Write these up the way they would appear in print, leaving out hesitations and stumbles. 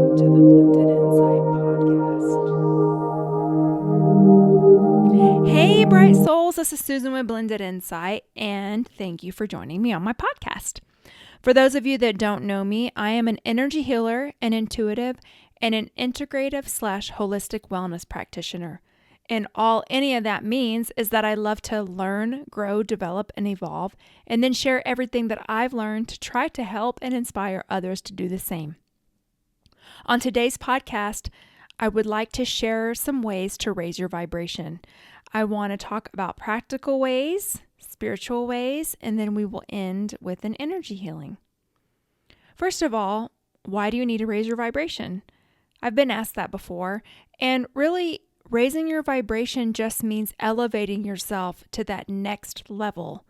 welcome to the Blended Insight podcast. Hey, bright souls, this is Susan with Blended Insight, and thank you for joining me on my podcast. For those of you that don't know me, I am an energy healer, an intuitive, and an integrative/holistic wellness practitioner. And all any of that means is that I love to learn, grow, develop, and evolve, and then share everything that I've learned to try to help and inspire others to do the same. On today's podcast, I would like to share some ways to raise your vibration. I want to talk about practical ways, spiritual ways, and then we will end with an energy healing. First of all, why do you need to raise your vibration? I've been asked that before, and really, raising your vibration just means elevating yourself to that next level.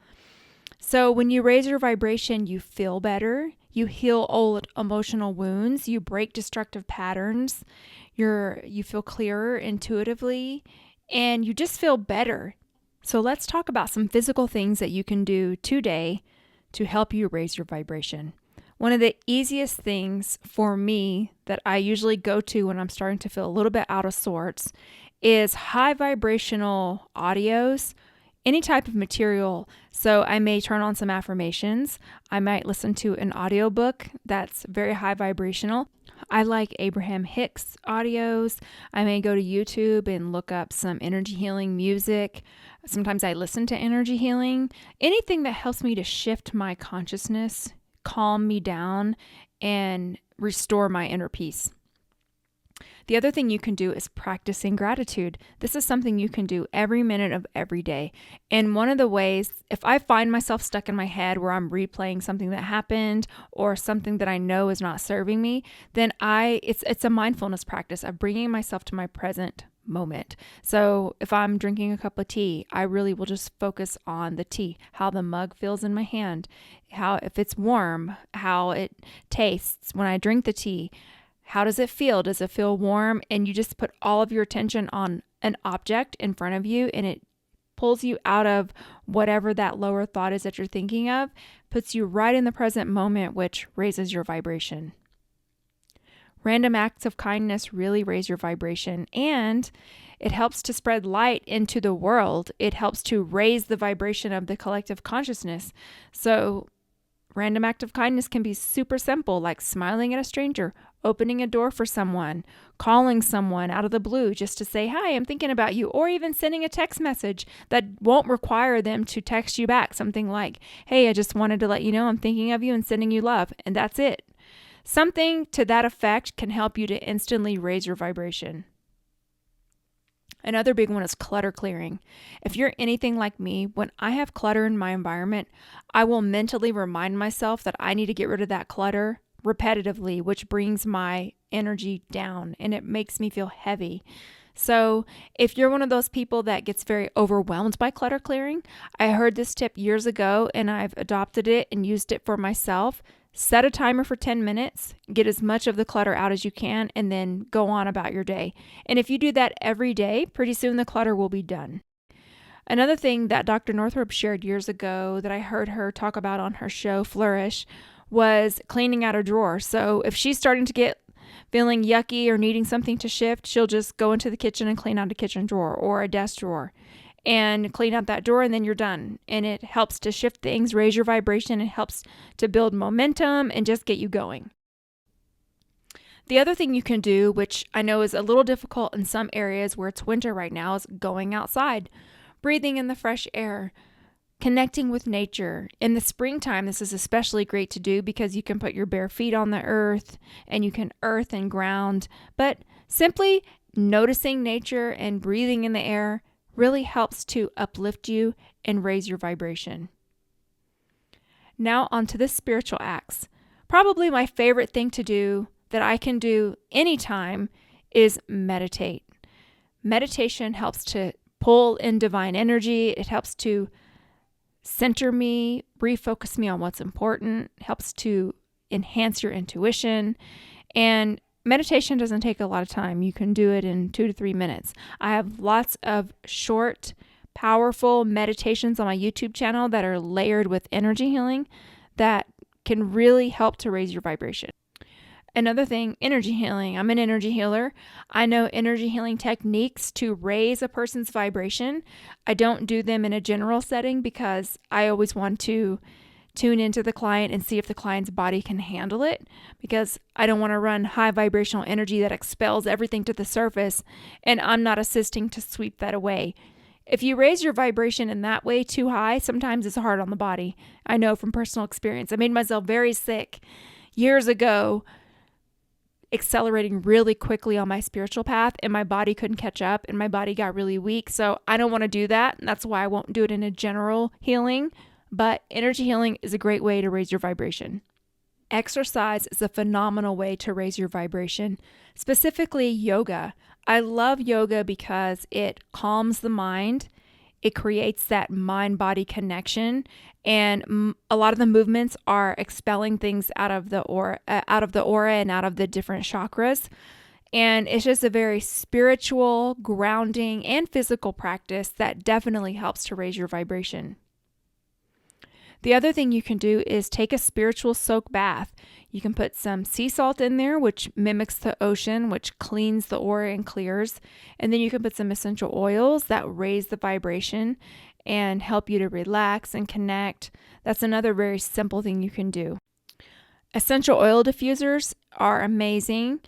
So when you raise your vibration, you feel better, you heal old emotional wounds, you break destructive patterns, you feel clearer intuitively, and you just feel better. So let's talk about some physical things that you can do today to help you raise your vibration. One of the easiest things for me that I usually go to when I'm starting to feel a little bit out of sorts is high vibrational audios, any type of material. So I may turn on some affirmations. I might listen to an audiobook that's very high vibrational. I like Abraham Hicks audios. I may go to YouTube and look up some energy healing music. Sometimes I listen to energy healing. Anything that helps me to shift my consciousness, calm me down, and restore my inner peace. The other thing you can do is practicing gratitude. This is something you can do every minute of every day. And one of the ways, if I find myself stuck in my head where I'm replaying something that happened or something that I know is not serving me, then it's a mindfulness practice of bringing myself to my present moment. So if I'm drinking a cup of tea, I really will just focus on the tea, how the mug feels in my hand, if it's warm, how it tastes when I drink the tea. How does it feel? Does it feel warm? And you just put all of your attention on an object in front of you, and it pulls you out of whatever that lower thought is that you're thinking of, puts you right in the present moment, which raises your vibration. Random acts of kindness really raise your vibration, and it helps to spread light into the world. It helps to raise the vibration of the collective consciousness. So random act of kindness can be super simple, like smiling at a stranger, opening a door for someone, calling someone out of the blue just to say, hi, I'm thinking about you, or even sending a text message that won't require them to text you back. Something like, hey, I just wanted to let you know I'm thinking of you and sending you love. And that's it. Something to that effect can help you to instantly raise your vibration. Another big one is clutter clearing. If you're anything like me, when I have clutter in my environment, I will mentally remind myself that I need to get rid of that clutter repetitively, which brings my energy down and it makes me feel heavy. So if you're one of those people that gets very overwhelmed by clutter clearing, I heard this tip years ago and I've adopted it and used it for myself. Set a timer for 10 minutes, get as much of the clutter out as you can, and then go on about your day. And if you do that every day, pretty soon the clutter will be done. Another thing that Dr. Northrup shared years ago that I heard her talk about on her show, Flourish, was cleaning out a drawer. So if she's starting to get feeling yucky or needing something to shift, she'll just go into the kitchen and clean out a kitchen drawer or a desk drawer and clean out that drawer, and then you're done. And it helps to shift things, raise your vibration. It helps to build momentum and just get you going. The other thing you can do, which I know is a little difficult in some areas where it's winter right now, is going outside, breathing in the fresh air, connecting with nature. In the springtime, this is especially great to do because you can put your bare feet on the earth and you can earth and ground. But simply noticing nature and breathing in the air really helps to uplift you and raise your vibration. Now onto the spiritual acts. Probably my favorite thing to do that I can do anytime is meditate. Meditation helps to pull in divine energy. It helps to center me, refocus me on what's important, helps to enhance your intuition. And meditation doesn't take a lot of time. You can do it in 2 to 3 minutes. I have lots of short, powerful meditations on my YouTube channel that are layered with energy healing that can really help to raise your vibration. Another thing, energy healing. I'm an energy healer. I know energy healing techniques to raise a person's vibration. I don't do them in a general setting because I always want to tune into the client and see if the client's body can handle it, because I don't want to run high vibrational energy that expels everything to the surface and I'm not assisting to sweep that away. If you raise your vibration in that way too high, sometimes it's hard on the body. I know from personal experience. I made myself very sick years ago, accelerating really quickly on my spiritual path, and my body couldn't catch up and my body got really weak. So I don't want to do that. And that's why I won't do it in a general healing, but energy healing is a great way to raise your vibration. Exercise is a phenomenal way to raise your vibration, specifically yoga. I love yoga because it calms the mind. It creates that mind-body connection, and a lot of the movements are expelling things out of the aura and out of the different chakras. And it's just a very spiritual, grounding, and physical practice that definitely helps to raise your vibration. The other thing you can do is take a spiritual soak bath. You can put some sea salt in there, which mimics the ocean, which cleans the aura and clears. And then you can put some essential oils that raise the vibration and help you to relax and connect. That's another very simple thing you can do. Essential oil diffusers are amazing.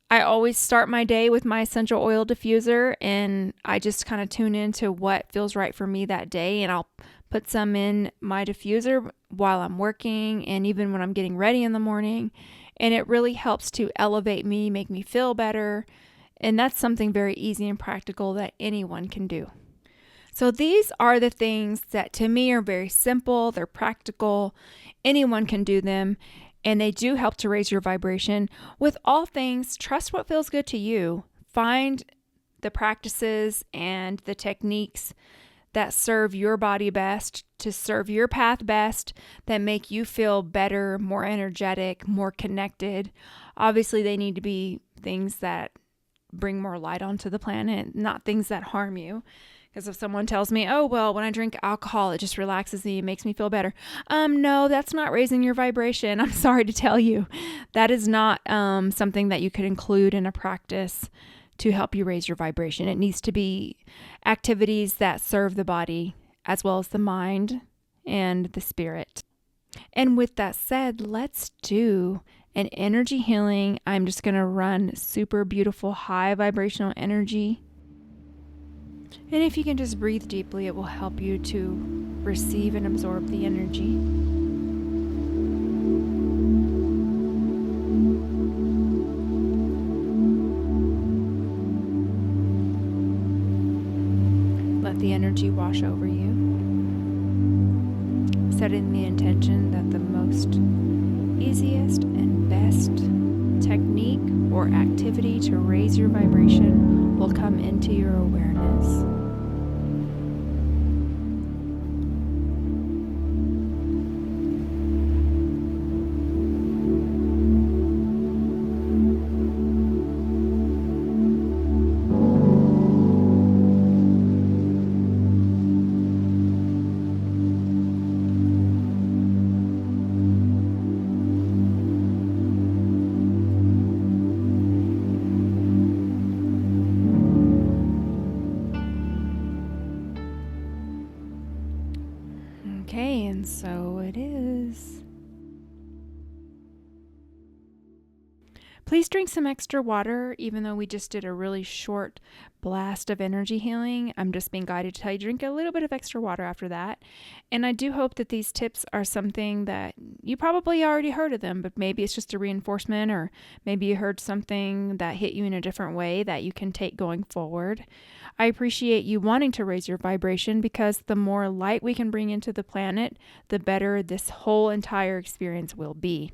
I always start my day with my essential oil diffuser, and I just kind of tune into what feels right for me that day, and I'll put some in my diffuser while I'm working and even when I'm getting ready in the morning. And it really helps to elevate me, make me feel better. And that's something very easy and practical that anyone can do. So these are the things that to me are very simple. They're practical. Anyone can do them. And they do help to raise your vibration. With all things, trust what feels good to you. Find the practices and the techniques that serve your body best, to serve your path best, that make you feel better, more energetic, more connected. Obviously, they need to be things that bring more light onto the planet, not things that harm you. Because if someone tells me, oh, well, when I drink alcohol, it just relaxes me, it makes me feel better. No, that's not raising your vibration. I'm sorry to tell you. That is not something that you could include in a practice to help you raise your vibration. It needs to be activities that serve the body as well as the mind and the spirit. And with that said, let's do an energy healing. I'm just going to run super beautiful, high vibrational energy. And if you can just breathe deeply, it will help you to receive and absorb the energy. Let the energy wash over you, setting the intention that the most easiest and best technique or activity to raise your vibration will come into your awareness. Okay, and so it is. Please drink some extra water, even though we just did a really short blast of energy healing. I'm just being guided to tell you to drink a little bit of extra water after that. And I do hope that these tips are something that you probably already heard of them, but maybe it's just a reinforcement, or maybe you heard something that hit you in a different way that you can take going forward. I appreciate you wanting to raise your vibration, because the more light we can bring into the planet, the better this whole entire experience will be.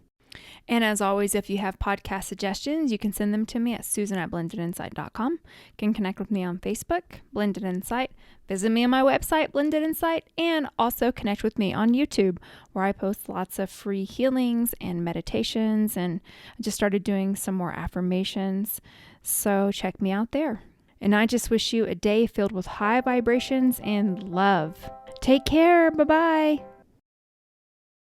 And as always, if you have podcast suggestions, you can send them to me at susan@blendedinsight.com. You can connect with me on Facebook, Blended Insight. Visit me on my website, Blended Insight, and also connect with me on YouTube, where I post lots of free healings and meditations, and I just started doing some more affirmations. So check me out there. And I just wish you a day filled with high vibrations and love. Take care. Bye-bye.